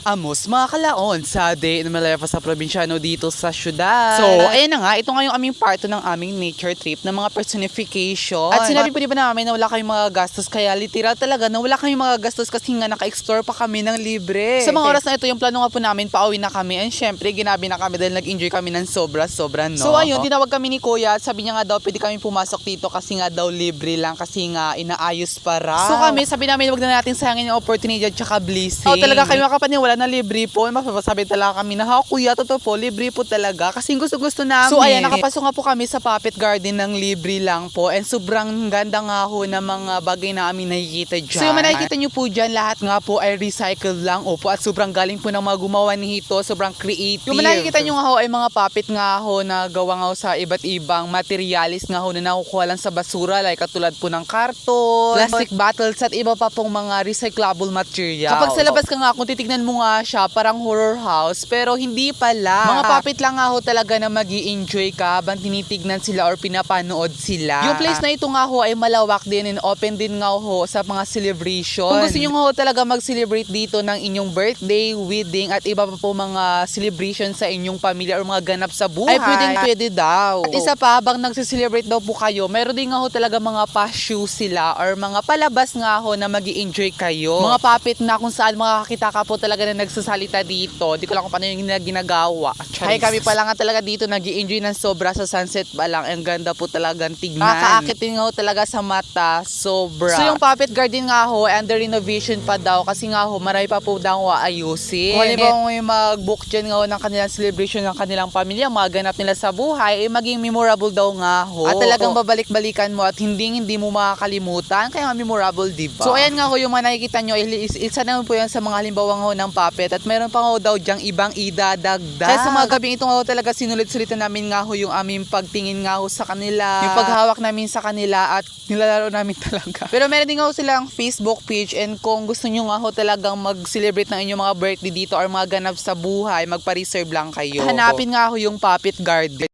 Amos mga kalaon sa day na malaya sa probinsyano dito sa syudad. So, ayan na nga, ito nga yung aming part ng aming nature trip ng mga personification. At sinabi po di ba namin na wala kayong mga gastos, kaya literal talaga na wala kayong mga gastos kasi nga naka-explore pa kami ng libre. Sa mga oras na ito, yung plano nga po namin, pauwi na kami. And syempre, ginabi na kami dahil nag-enjoy kami ng sobra-sobra, no? So, ayun, tinawag kami ni Kuya at sabi niya nga daw, pwede kami pumasok dito kasi nga daw libre lang kasi nga inaayos para. So kami, sabi namin, wag na natin sayangin yung opportunity at saka blessing. Oh, talaga kayo makapaniwala na libre po. Mapapasabi talaga kami na, kuya, totoo po, libre po talaga. Kasi gusto-gusto namin. So ayan, nakapasok nga po kami sa Puppet Garden ng libre lang po. And sobrang ganda nga ho na mga bagay na amin nakikita dyan. So yung nakikita nyo po dyan, lahat nga po ay recycled lang. Opo, at sobrang galing po ng mga gumawa nito. Sobrang creative. Yung nakikita nyo nga ho ay mga puppet nga ho na gawa nga ho sa iba't ibang materialis nga ho na nakukuha lang sa basura. Like katulad po ng karton, plastic bottles at iba pa pong mga recyclable material. Kapag sa labas ka nga, kung titignan mo nga siya, parang horror house, pero hindi pala. Mga puppet lang nga ho talaga na magi-enjoy ka habang tinitignan sila or pinapanood sila. Yung place na ito nga ho ay malawak din and open din nga ho sa mga celebration. Kung gusto nyo nga ho talaga mag-celebrate dito ng inyong birthday, wedding, at iba pa po mga celebration sa inyong pamilya or mga ganap sa buhay, ay pwede daw. At isa pa, habang nagse-celebrate daw po kayo, meron din nga ho talaga mga pa-show sila or mga palabas nga ho na magi-enjoy kayo. Mga puppet na kung saan makakita ka po talaga na nagsasalita dito. Di ko lang kung paano yung ginagawa. Ay kami pa lang nga talaga dito nag-i-enjoy ng sobra sa sunset pa lang. Ang ganda po talagang tignan. Nakakaakit din nga ho talaga sa mata. Sobra. So yung Puppet Garden nga ho, under renovation pa daw. Kasi nga ho, marami pa po daw ayusin. Kung halimbawa yung mag-book dyan nga ho ng kanilang celebration ng kanilang pamilya, mga ganap nila sa buhay, maging memorable daw nga ho. At talagang babalik-balikan mo at hindi mo makakalimutan. Kaya memorable, diba? So ayan nga ho, yung mga nakikita nyo, isa naman po yan sa mga halimbawa nga ho ng puppet. At meron pa nga ho daw dyang ibang idadagdag. Kaya sa mga gabing ito nga ho talaga sinulit-sulitan namin nga ho yung aming pagtingin nga ho sa kanila. Yung paghawak namin sa kanila at nilalaro namin talaga. Pero meron din nga ho silang Facebook page and kung gusto nyo nga ho talagang mag-celebrate ng inyong mga birthday dito or mga ganap sa buhay, magpa-reserve lang kayo. Hanapin nga ho yung Puppet Garden.